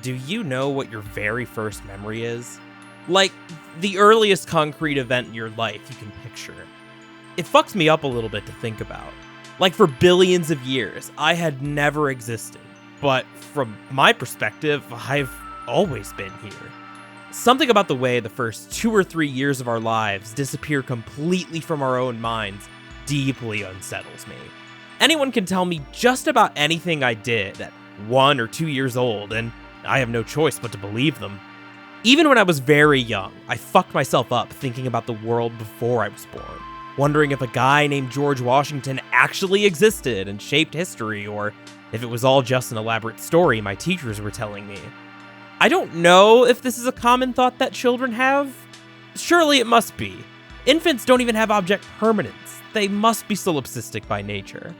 Do you know what your very first memory is? Like, the earliest concrete event in your life you can picture. It fucks me up a little bit to think about. Like, for billions of years, I had never existed. But from my perspective, I've always been here. Something about the way the first 2 or 3 years of our lives disappear completely from our own minds deeply unsettles me. Anyone can tell me just about anything I did at 1 or 2 years old, and I have no choice but to believe them. Even when I was very young, I fucked myself up thinking about the world before I was born, wondering if a guy named George Washington actually existed and shaped history, or if it was all just an elaborate story my teachers were telling me. I don't know if this is a common thought that children have. Surely it must be. Infants don't even have object permanence. They must be solipsistic by nature.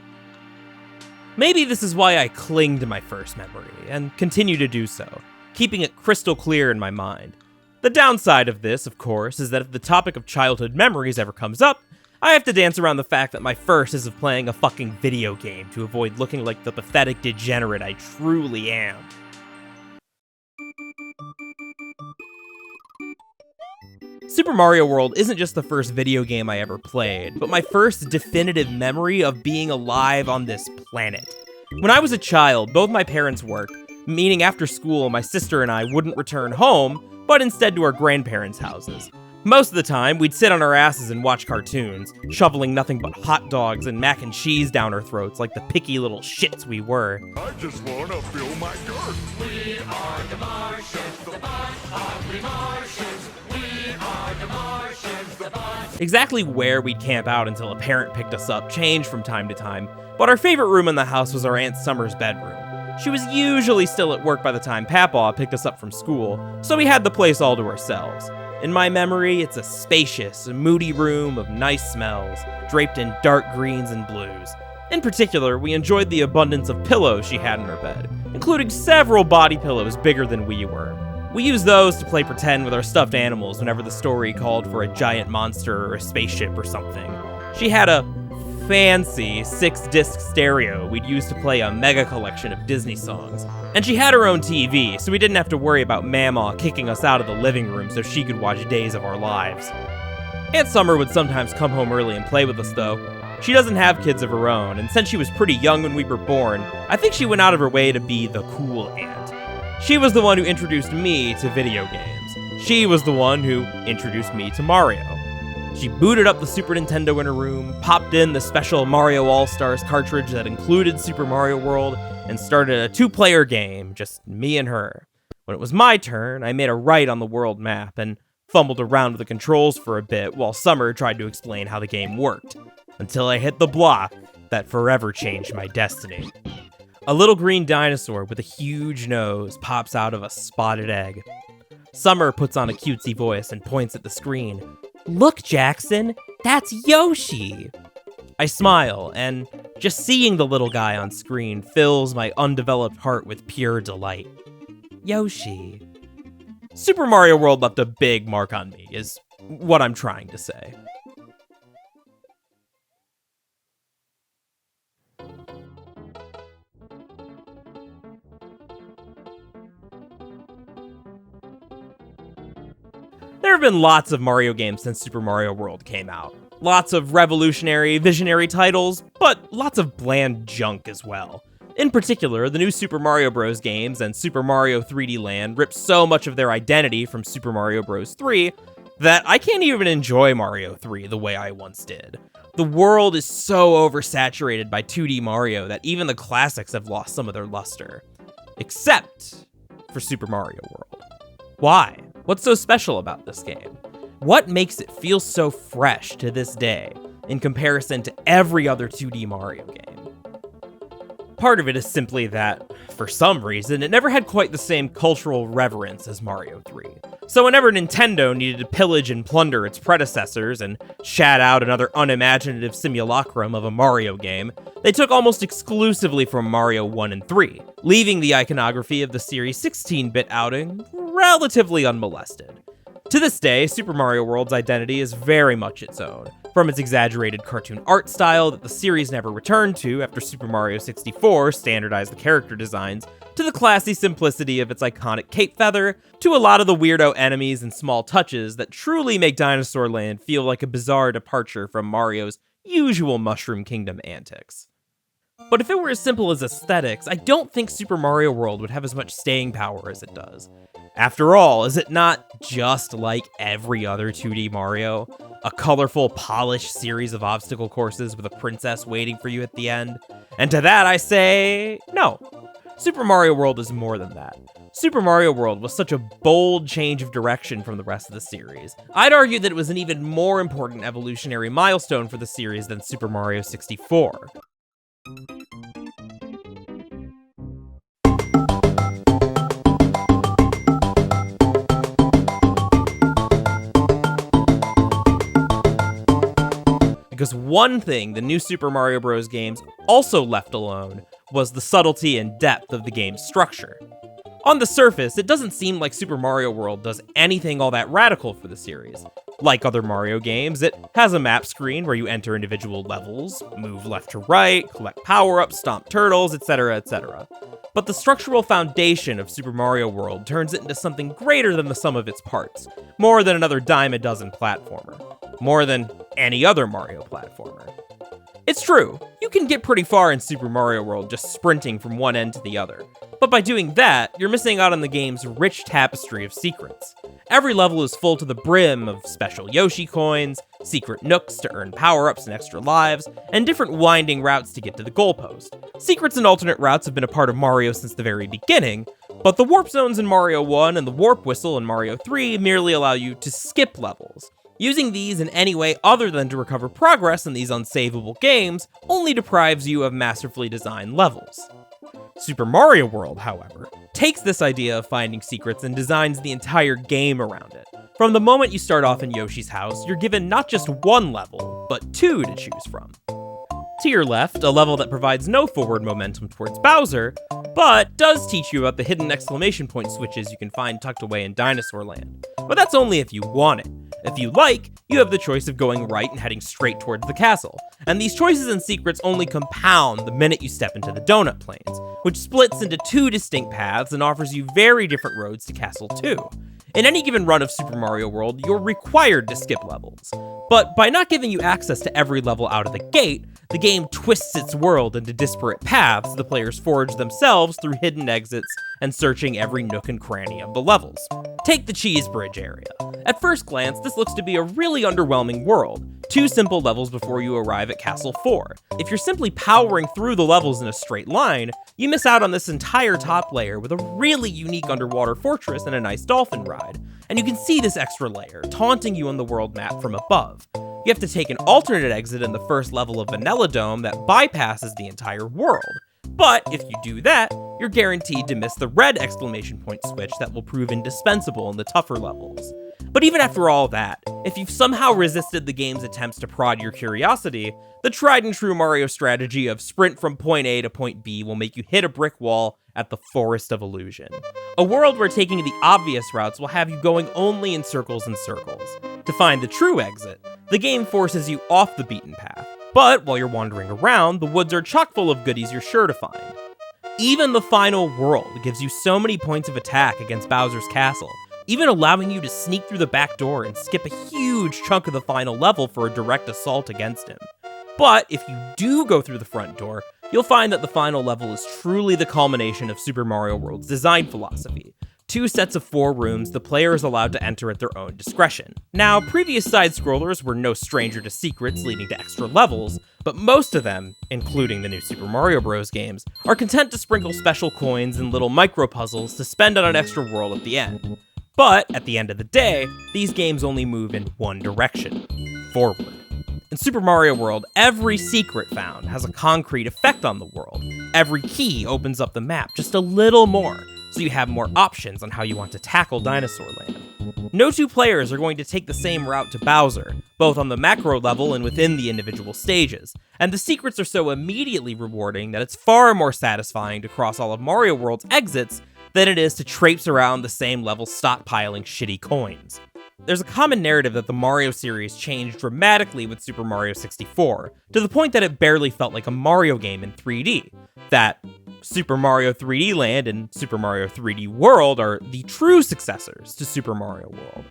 Maybe this is why I cling to my first memory, and continue to do so, keeping it crystal clear in my mind. The downside of this, of course, is that if the topic of childhood memories ever comes up, I have to dance around the fact that my first is of playing a fucking video game to avoid looking like the pathetic degenerate I truly am. Super Mario World isn't just the first video game I ever played, but my first definitive memory of being alive on this planet. When I was a child, both my parents worked, meaning after school my sister and I wouldn't return home, but instead to our grandparents' houses. Most of the time, we'd sit on our asses and watch cartoons, shoveling nothing but hot dogs and mac and cheese down our throats like the picky little shits we were. I just want to fill my girth. We are the Martians, the butt-hungry Martians. We are the Martians, the butt. Exactly where we'd camp out until a parent picked us up changed from time to time, but our favorite room in the house was our Aunt Summer's bedroom. She was usually still at work by the time Papaw picked us up from school, so we had the place all to ourselves. In my memory, it's a spacious, moody room of nice smells, draped in dark greens and blues. In particular, we enjoyed the abundance of pillows she had in her bed, including several body pillows bigger than we were. We used those to play pretend with our stuffed animals whenever the story called for a giant monster or a spaceship or something. She had a fancy 6-disc stereo we'd use to play a mega collection of Disney songs. And she had her own TV, so we didn't have to worry about Mamaw kicking us out of the living room so she could watch Days of Our Lives. Aunt Summer would sometimes come home early and play with us, though. She doesn't have kids of her own, and since she was pretty young when we were born, I think she went out of her way to be the cool aunt. She was the one who introduced me to video games. She was the one who introduced me to Mario. She booted up the Super Nintendo in her room, popped in the special Mario All-Stars cartridge that included Super Mario World, and started a 2-player game, just me and her. When it was my turn, I made a right on the world map and fumbled around with the controls for a bit while Summer tried to explain how the game worked, until I hit the block that forever changed my destiny. A little green dinosaur with a huge nose pops out of a spotted egg. Summer puts on a cutesy voice and points at the screen. "Look, Jackson, that's Yoshi!" I smile, and just seeing the little guy on screen fills my undeveloped heart with pure delight. Yoshi. Super Mario World left a big mark on me, is what I'm trying to say. There have been lots of Mario games since Super Mario World came out. Lots of revolutionary, visionary titles, but lots of bland junk as well. In particular, the new Super Mario Bros. Games and Super Mario 3D Land rip so much of their identity from Super Mario Bros. 3 that I can't even enjoy Mario 3 the way I once did. The world is so oversaturated by 2D Mario that even the classics have lost some of their luster. Except for Super Mario World. Why? What's so special about this game? What makes it feel so fresh to this day in comparison to every other 2D Mario game? Part of it is simply that, for some reason, it never had quite the same cultural reverence as Mario 3. So whenever Nintendo needed to pillage and plunder its predecessors and shat out another unimaginative simulacrum of a Mario game, they took almost exclusively from Mario 1 and 3, leaving the iconography of the series' 16-bit outing relatively unmolested. To this day, Super Mario World's identity is very much its own, From its exaggerated cartoon art style that the series never returned to after Super Mario 64 standardized the character designs, to the classy simplicity of its iconic cape feather, to a lot of the weirdo enemies and small touches that truly make Dinosaur Land feel like a bizarre departure from Mario's usual Mushroom Kingdom antics. But if it were as simple as aesthetics, I don't think Super Mario World would have as much staying power as it does. After all, is it not just like every other 2D Mario? A colorful, polished series of obstacle courses with a princess waiting for you at the end? And to that I say, no. Super Mario World is more than that. Super Mario World was such a bold change of direction from the rest of the series. I'd argue that it was an even more important evolutionary milestone for the series than Super Mario 64. Because one thing the new Super Mario Bros. Games also left alone was the subtlety and depth of the game's structure. On the surface, it doesn't seem like Super Mario World does anything all that radical for the series. Like other Mario games, it has a map screen where you enter individual levels, move left to right, collect power-ups, stomp turtles, etc., etc. But the structural foundation of Super Mario World turns it into something greater than the sum of its parts, more than another dime a dozen platformer. More than any other Mario platformer. It's true, you can get pretty far in Super Mario World just sprinting from one end to the other, but by doing that, you're missing out on the game's rich tapestry of secrets. Every level is full to the brim of special Yoshi coins, secret nooks to earn power-ups and extra lives, and different winding routes to get to the goalpost. Secrets and alternate routes have been a part of Mario since the very beginning, but the warp zones in Mario 1 and the warp whistle in Mario 3 merely allow you to skip levels. Using these in any way other than to recover progress in these unsavable games only deprives you of masterfully designed levels. Super Mario World, however, takes this idea of finding secrets and designs the entire game around it. From the moment you start off in Yoshi's house, you're given not just one level, but two to choose from. To your left, a level that provides no forward momentum towards Bowser, but does teach you about the hidden exclamation point switches you can find tucked away in Dinosaur Land. But that's only if you want it. If you like, you have the choice of going right and heading straight towards the castle. And these choices and secrets only compound the minute you step into the Donut Plains, which splits into two distinct paths and offers you very different roads to Castle 2. In any given run of Super Mario World, you're required to skip levels. But by not giving you access to every level out of the gate, the game twists its world into disparate paths the players forge themselves through hidden exits and searching every nook and cranny of the levels. Take the Cheese Bridge area. At first glance, this looks to be a really underwhelming world. Two simple levels before you arrive at Castle 4. If you're simply powering through the levels in a straight line, you miss out on this entire top layer with a really unique underwater fortress and a nice dolphin ride. And you can see this extra layer, taunting you on the world map from above. You have to take an alternate exit in the first level of Vanilla Dome that bypasses the entire world. But if you do that, you're guaranteed to miss the red exclamation point switch that will prove indispensable in the tougher levels. But even after all that, if you've somehow resisted the game's attempts to prod your curiosity, the tried and true Mario strategy of sprint from point A to point B will make you hit a brick wall at the Forest of Illusion. A world where taking the obvious routes will have you going only in circles and circles. To find the true exit, the game forces you off the beaten path. But while you're wandering around, the woods are chock full of goodies you're sure to find. Even the final world gives you so many points of attack against Bowser's castle, even allowing you to sneak through the back door and skip a huge chunk of the final level for a direct assault against him. But if you do go through the front door, you'll find that the final level is truly the culmination of Super Mario World's design philosophy. 2 sets of 4 rooms the player is allowed to enter at their own discretion. Now, previous side-scrollers were no stranger to secrets leading to extra levels, but most of them, including the new Super Mario Bros. Games, are content to sprinkle special coins and little micro-puzzles to spend on an extra world at the end. But, at the end of the day, these games only move in one direction: forward. In Super Mario World, every secret found has a concrete effect on the world. Every key opens up the map just a little more, so you have more options on how you want to tackle Dinosaur Land. No two players are going to take the same route to Bowser, both on the macro level and within the individual stages, and the secrets are so immediately rewarding that it's far more satisfying to cross all of Mario World's exits than it is to traipse around the same level stockpiling shitty coins. There's a common narrative that the Mario series changed dramatically with Super Mario 64, to the point that it barely felt like a Mario game in 3D. That Super Mario 3D Land and Super Mario 3D World are the true successors to Super Mario World.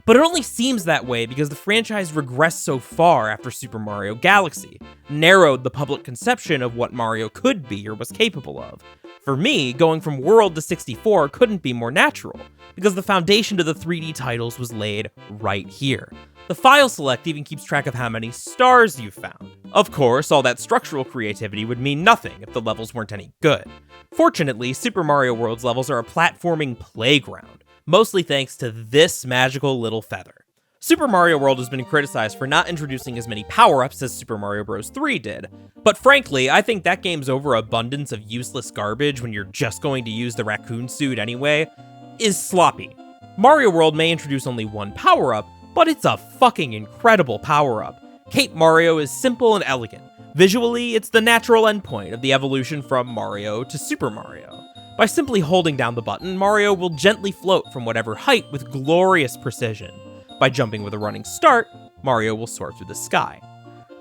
But it only seems that way because the franchise regressed so far after Super Mario Galaxy, narrowed the public conception of what Mario could be or was capable of. For me, going from World to 64 couldn't be more natural, because the foundation to the 3D titles was laid right here. The file select even keeps track of how many stars you've found. Of course, all that structural creativity would mean nothing if the levels weren't any good. Fortunately, Super Mario World's levels are a platforming playground, mostly thanks to this magical little feather. Super Mario World has been criticized for not introducing as many power-ups as Super Mario Bros. 3 did, but frankly, I think that game's overabundance of useless garbage when you're just going to use the raccoon suit anyway is sloppy. Mario World may introduce only one power-up, but it's a fucking incredible power-up. Cape Mario is simple and elegant. Visually, it's the natural endpoint of the evolution from Mario to Super Mario. By simply holding down the button, Mario will gently float from whatever height with glorious precision. By jumping with a running start, Mario will soar through the sky.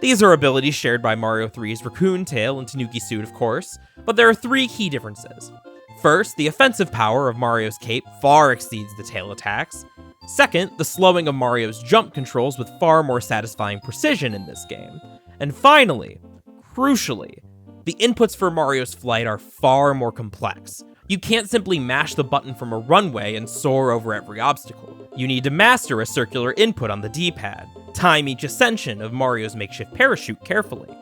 These are abilities shared by Mario 3's Raccoon Tail and Tanuki Suit, of course, but there are three key differences. First, the offensive power of Mario's cape far exceeds the tail attacks. Second, the slowing of Mario's jump controls with far more satisfying precision in this game. And finally, crucially, the inputs for Mario's flight are far more complex. You can't simply mash the button from a runway and soar over every obstacle. You need to master a circular input on the D-pad, time each ascension of Mario's makeshift parachute carefully.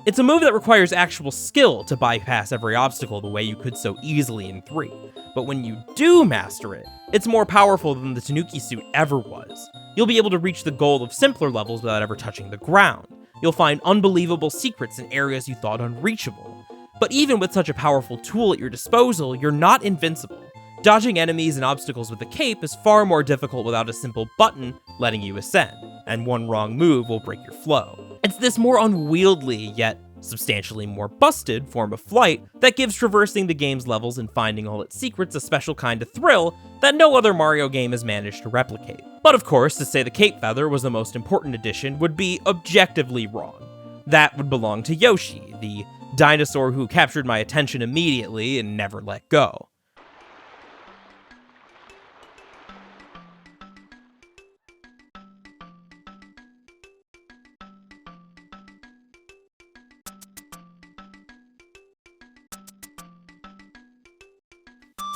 It's a move that requires actual skill to bypass every obstacle the way you could so easily in 3. But when you do master it, it's more powerful than the Tanuki Suit ever was. You'll be able to reach the goal of simpler levels without ever touching the ground. You'll find unbelievable secrets in areas you thought unreachable. But even with such a powerful tool at your disposal, you're not invincible. Dodging enemies and obstacles with the cape is far more difficult without a simple button letting you ascend, and one wrong move will break your flow. It's this more unwieldy, yet substantially more busted form of flight that gives traversing the game's levels and finding all its secrets a special kind of thrill that no other Mario game has managed to replicate. But of course, to say the cape feather was the most important addition would be objectively wrong. That would belong to Yoshi, the dinosaur who captured my attention immediately and never let go.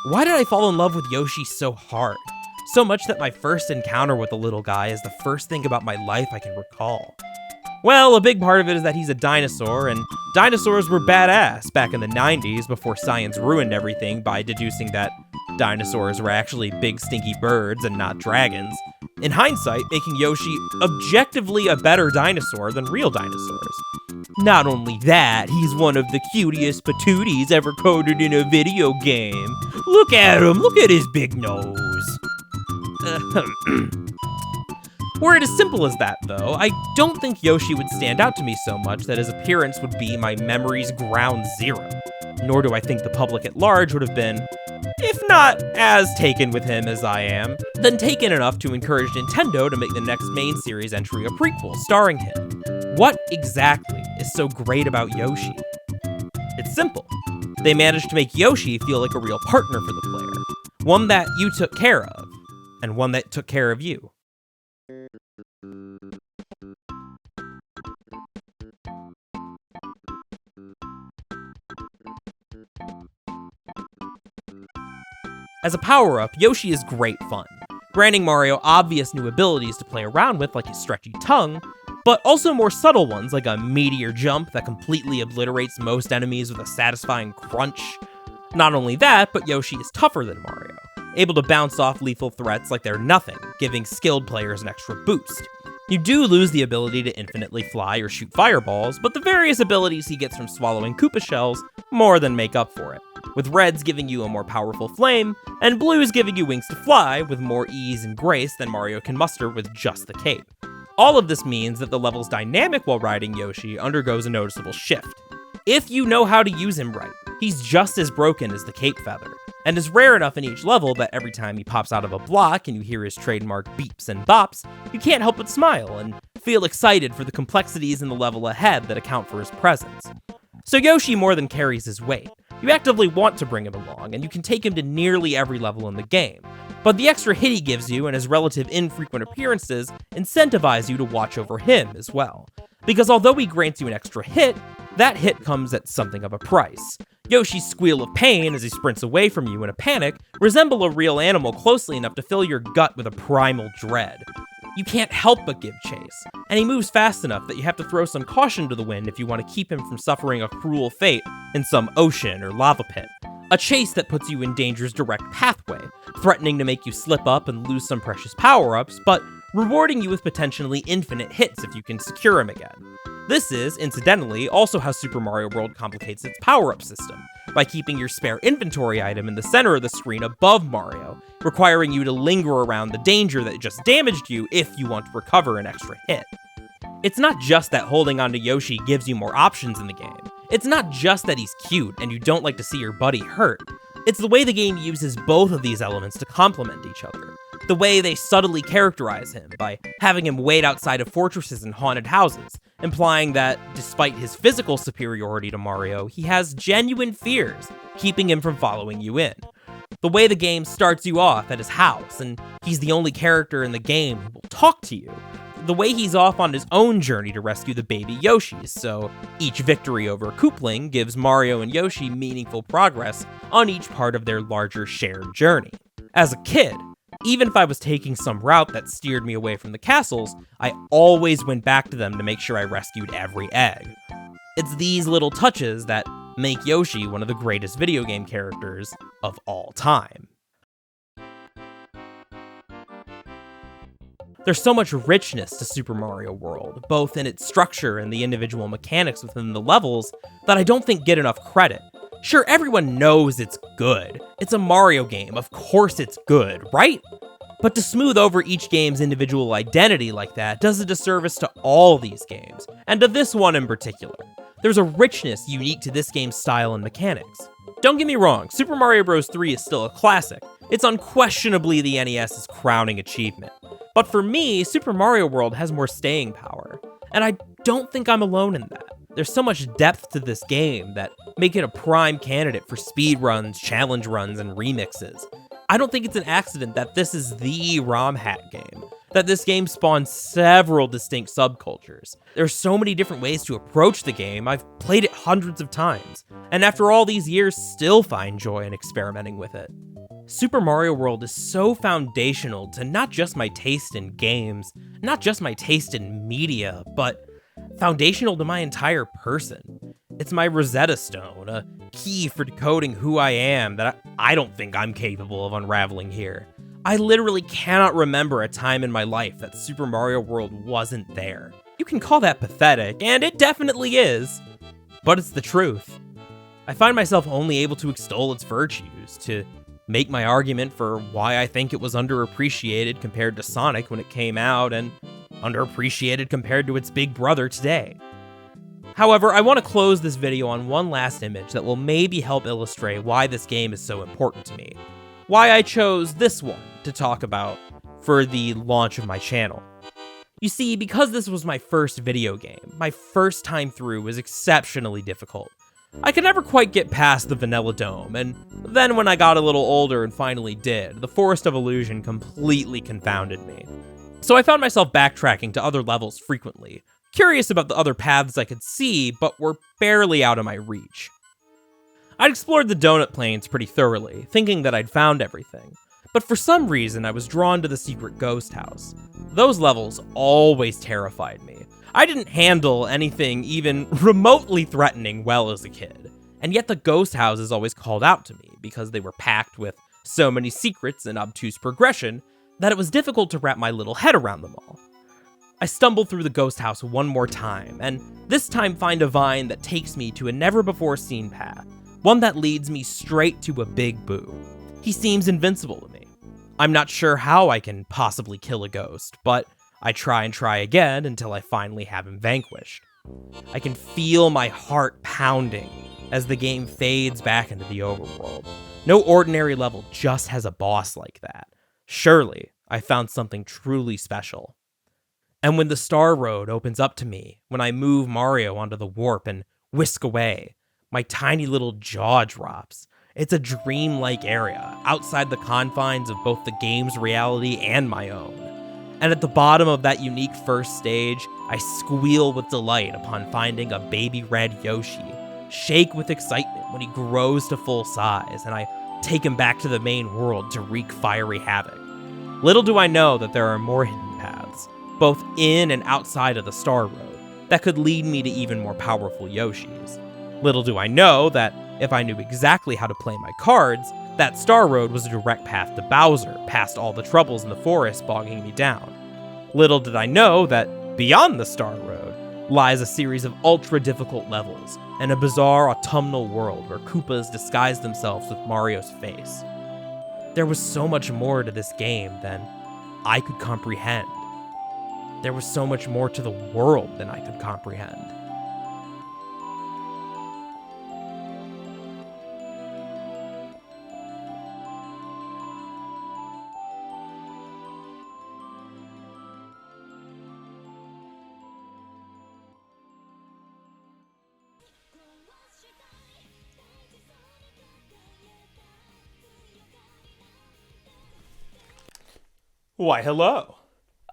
Why did I fall in love with Yoshi so hard? So much that my first encounter with the little guy is the first thing about my life I can recall. Well, a big part of it is that he's a dinosaur, and dinosaurs were badass back in the 90s before science ruined everything by deducing that dinosaurs were actually big stinky birds and not dragons. In hindsight, making Yoshi objectively a better dinosaur than real dinosaurs. Not only that, he's one of the cutest patooties ever coded in a video game. Look at him, look at his big nose. Were it as simple as that, though, I don't think Yoshi would stand out to me so much that his appearance would be my memory's ground zero. Nor do I think the public at large would have been, if not as taken with him as I am, then taken enough to encourage Nintendo to make the next main series entry a prequel starring him. What exactly is so great about Yoshi? It's simple. They managed to make Yoshi feel like a real partner for the player. One that you took care of, and one that took care of you. As a power-up, Yoshi is great fun, granting Mario obvious new abilities to play around with like his stretchy tongue, but also more subtle ones like a meteor jump that completely obliterates most enemies with a satisfying crunch. Not only that, but Yoshi is tougher than Mario, able to bounce off lethal threats like they're nothing, giving skilled players an extra boost. You do lose the ability to infinitely fly or shoot fireballs, but the various abilities he gets from swallowing Koopa shells more than make up for it, with reds giving you a more powerful flame, and blues giving you wings to fly with more ease and grace than Mario can muster with just the cape. All of this means that the level's dynamic while riding Yoshi undergoes a noticeable shift. If you know how to use him right, he's just as broken as the cape feather, and is rare enough in each level that every time he pops out of a block and you hear his trademark beeps and bops, you can't help but smile and feel excited for the complexities in the level ahead that account for his presence. So Yoshi more than carries his weight. You actively want to bring him along, and you can take him to nearly every level in the game. But the extra hit he gives you and his relative infrequent appearances incentivize you to watch over him as well. Because although he grants you an extra hit, that hit comes at something of a price. Yoshi's squeal of pain as he sprints away from you in a panic resemble a real animal closely enough to fill your gut with a primal dread. You can't help but give chase, and he moves fast enough that you have to throw some caution to the wind if you want to keep him from suffering a cruel fate in some ocean or lava pit. A chase that puts you in danger's direct pathway, threatening to make you slip up and lose some precious power-ups, but rewarding you with potentially infinite hits if you can secure him again. This is, incidentally, also how Super Mario World complicates its power-up system, by keeping your spare inventory item in the center of the screen above Mario, requiring you to linger around the danger that just damaged you if you want to recover an extra hit. It's not just that holding onto Yoshi gives you more options in the game. It's not just that he's cute and you don't like to see your buddy hurt. It's the way the game uses both of these elements to complement each other. The way they subtly characterize him by having him wait outside of fortresses and haunted houses, implying that, despite his physical superiority to Mario, he has genuine fears, keeping him from following you in. The way the game starts you off at his house, and he's the only character in the game who will talk to you. The way he's off on his own journey to rescue the baby Yoshis, so each victory over Koopling gives Mario and Yoshi meaningful progress on each part of their larger shared journey. As a kid, even if I was taking some route that steered me away from the castles, I always went back to them to make sure I rescued every egg. It's these little touches that make Yoshi one of the greatest video game characters of all time. There's so much richness to Super Mario World, both in its structure and the individual mechanics within the levels, that I don't think get enough credit. Sure, everyone knows it's good. It's a Mario game, of course it's good, right? But to smooth over each game's individual identity like that does a disservice to all these games, and to this one in particular. There's a richness unique to this game's style and mechanics. Don't get me wrong, Super Mario Bros. 3 is still a classic. It's unquestionably the NES's crowning achievement. But for me, Super Mario World has more staying power, and I don't think I'm alone in that. There's so much depth to this game that make it a prime candidate for speedruns, challenge runs, and remixes. I don't think it's an accident that this is the ROM hack game, that this game spawned several distinct subcultures. There's so many different ways to approach the game, I've played it hundreds of times, and after all these years still find joy in experimenting with it. Super Mario World is so foundational to not just my taste in games, not just my taste in media, but foundational to my entire person. It's my Rosetta Stone, a key for decoding who I am that I don't think I'm capable of unraveling here. I literally cannot remember a time in my life that Super Mario World wasn't there. You can call that pathetic, and it definitely is, but it's the truth. I find myself only able to extol its virtues, to make my argument for why I think it was underappreciated compared to Sonic when it came out, and underappreciated compared to its big brother today. However, I want to close this video on one last image that will maybe help illustrate why this game is so important to me. Why I chose this one to talk about for the launch of my channel. You see, because this was my first video game, my first time through was exceptionally difficult. I could never quite get past the Vanilla Dome, and then when I got a little older and finally did, the Forest of Illusion completely confounded me. So I found myself backtracking to other levels frequently, curious about the other paths I could see, but were barely out of my reach. I'd explored the Donut Plains pretty thoroughly, thinking that I'd found everything, but for some reason I was drawn to the secret ghost house. Those levels always terrified me. I didn't handle anything even remotely threatening well as a kid, and yet the ghost houses always called out to me because they were packed with so many secrets and obtuse progression that it was difficult to wrap my little head around them all. I stumble through the ghost house one more time, and this time find a vine that takes me to a never-before-seen path, one that leads me straight to a Big Boo. He seems invincible to me. I'm not sure how I can possibly kill a ghost, but I try and try again until I finally have him vanquished. I can feel my heart pounding as the game fades back into the overworld. No ordinary level just has a boss like that. Surely, I found something truly special. And when the Star Road opens up to me, when I move Mario onto the warp and whisk away, my tiny little jaw drops. It's a dreamlike area, outside the confines of both the game's reality and my own. And at the bottom of that unique first stage, I squeal with delight upon finding a baby red Yoshi, shake with excitement when he grows to full size, and I take him back to the main world to wreak fiery havoc. Little do I know that there are more hidden paths, both in and outside of the Star Road, that could lead me to even more powerful Yoshis. Little do I know that if I knew exactly how to play my cards, that Star Road was a direct path to Bowser, past all the troubles in the forest bogging me down. Little did I know that beyond the Star Road lies a series of ultra-difficult levels and a bizarre autumnal world where Koopas disguise themselves with Mario's face. There was so much more to this game than I could comprehend. There was so much more to the world than I could comprehend. Why, hello.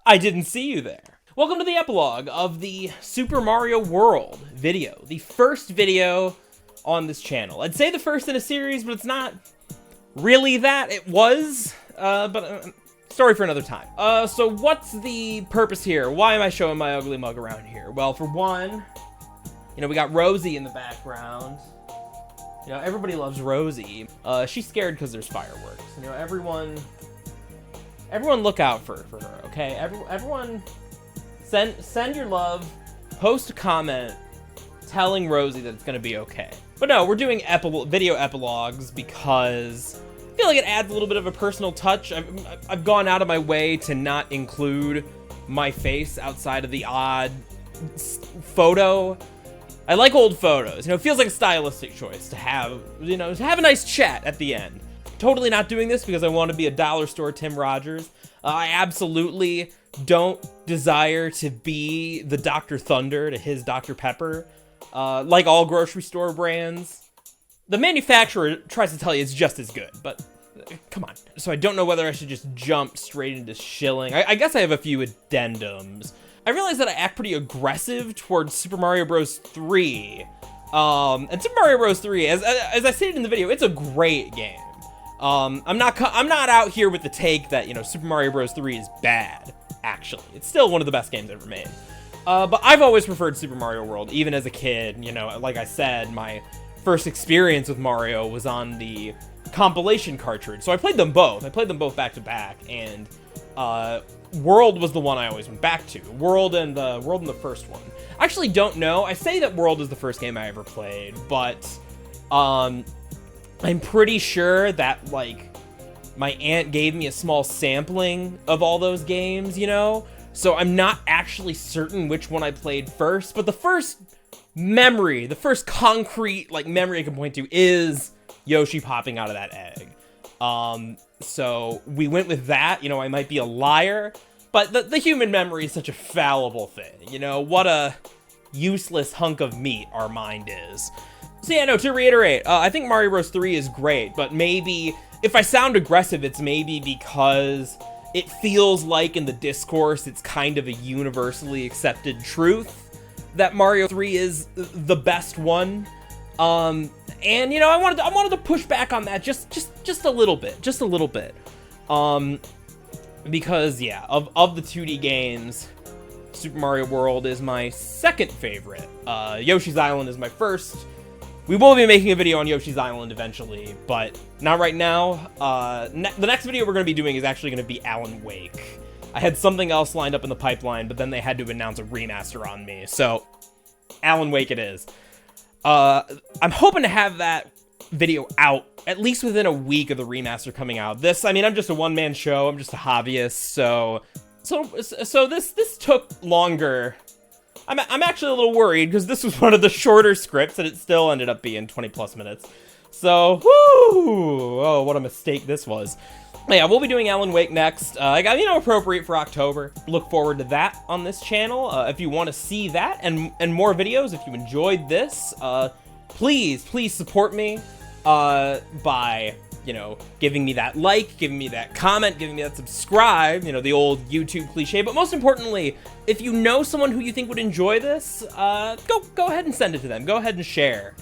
I didn't see you there. Welcome to the epilogue of the Super Mario World video. The first video on this channel. I'd say the first in a series, but it's not really that. It was, but story for another time. So what's the purpose here? Why am I showing my ugly mug around here? Well, for one, you know, we got Rosie in the background. You know, everybody loves Rosie. She's scared because there's fireworks. You know, everyone look out for her, okay? Everyone send your love, post a comment telling Rosie that it's gonna be okay. But no, we're doing video epilogues because I feel like it adds a little bit of a personal touch. I've gone out of my way to not include my face outside of the odd photo. I like old photos. You know, it feels like a stylistic choice to have, you know, to have a nice chat at the end. Totally not doing this because I want to be a dollar store Tim Rogers. I absolutely don't desire to be the Dr. Thunder to his Dr. Pepper. Like all grocery store brands, the manufacturer tries to tell you it's just as good, but come on. So I don't know whether I should just jump straight into shilling. I guess I have a few addendums. I realize that I act pretty aggressive towards Super Mario Bros. 3. And Super Mario Bros. 3, as I stated in the video, it's a great game. I'm not out here with the take that, you know, Super Mario Bros. 3 is bad, actually. It's still one of the best games ever made. But I've always preferred Super Mario World, even as a kid. You know, like I said, my first experience with Mario was on the compilation cartridge. So I played them both. I played them both back to back, and World was the one I always went back to. World and the first one. I actually don't know. I say that World is the first game I ever played, but I'm pretty sure that, like, my aunt gave me a small sampling of all those games, you know? So I'm not actually certain which one I played first, but the first memory, the first concrete, like, memory I can point to is Yoshi popping out of that egg. So we went with that. You know, I might be a liar, but the human memory is such a fallible thing. You know, what a useless hunk of meat our mind is. So yeah, no, to reiterate, I think Mario Bros. 3 is great, but maybe, if I sound aggressive, it's maybe because it feels like in the discourse it's kind of a universally accepted truth that Mario 3 is the best one. And, you know, I wanted to push back on that just a little bit, because, yeah, of the 2D games, Super Mario World is my second favorite. Yoshi's Island is my first. We will be making a video on Yoshi's Island eventually, but not right now. The next video we're going to be doing is actually going to be Alan Wake. I had something else lined up in the pipeline, but then they had to announce a remaster on me, so Alan Wake it is. I'm hoping to have that video out at least within a week of the remaster coming out. I mean, I'm just a one-man show. I'm just a hobbyist, so this took longer. I'm actually a little worried because this was one of the shorter scripts and it still ended up being 20 plus minutes. So, whoo! Oh, what a mistake this was. Yeah, we'll be doing Alan Wake next. I got, appropriate for October. Look forward to that on this channel. If you want to see that and more videos, if you enjoyed this, please support me by, giving me that like, giving me that comment, giving me that subscribe, the old YouTube cliche. But most importantly, if you know someone who you think would enjoy this, go ahead and send it to them. Go ahead and share,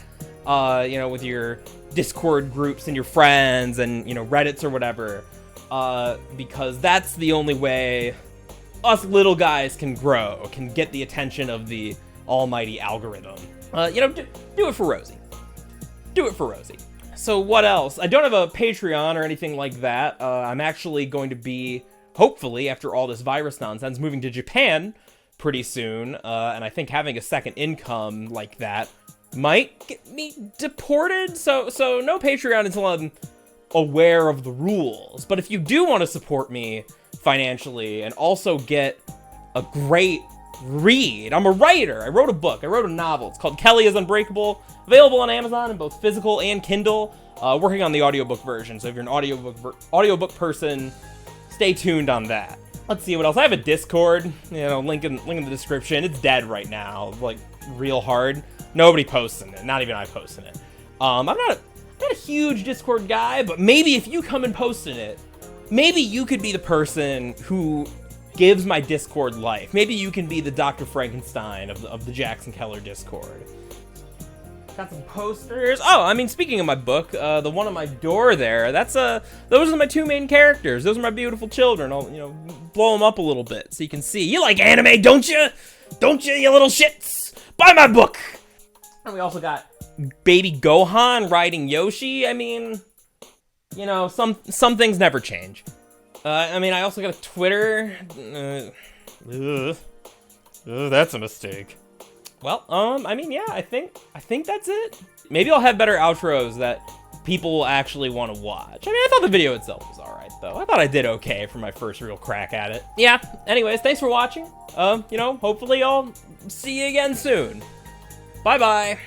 with your Discord groups and your friends and, Reddits or whatever, because that's the only way us little guys can grow, can get the attention of the almighty algorithm. Do it for Rosie. Do it for Rosie. So what else? I don't have a Patreon or anything like that. I'm actually going to be, hopefully, after all this virus nonsense, moving to Japan pretty soon, and I think having a second income like that might get me deported, so no Patreon until I'm aware of the rules. But if you do want to support me financially and also get a great read, I'm a writer. I wrote a book. I wrote a novel. It's called Kelly is Unbreakable. Available on Amazon in both physical and Kindle. Working on the audiobook version, so if you're an audiobook person, stay tuned on that. Let's see what else. I have a Discord, link in the description. It's dead right now, like real hard. Nobody posting it. Not even I posting it. I'm not a huge Discord guy, but maybe if you come and post in it, maybe you could be the person who gives my Discord life. Maybe you can be the Dr. Frankenstein of the Jackson Keller Discord. Got some posters. Oh, speaking of my book, the one on my door there, those are my two main characters. Those are my beautiful children. I'll, blow them up a little bit so you can see. You like anime, don't you? Don't you, you little shits? Buy my book! And we also got Baby Gohan riding Yoshi. Some things never change. I also got a Twitter. That's a mistake. Well, yeah, I think that's it. Maybe I'll have better outros that people will actually want to watch. I thought the video itself was alright, though. I thought I did okay for my first real crack at it. Yeah, anyways, thanks for watching. Hopefully I'll see you again soon. Bye-bye.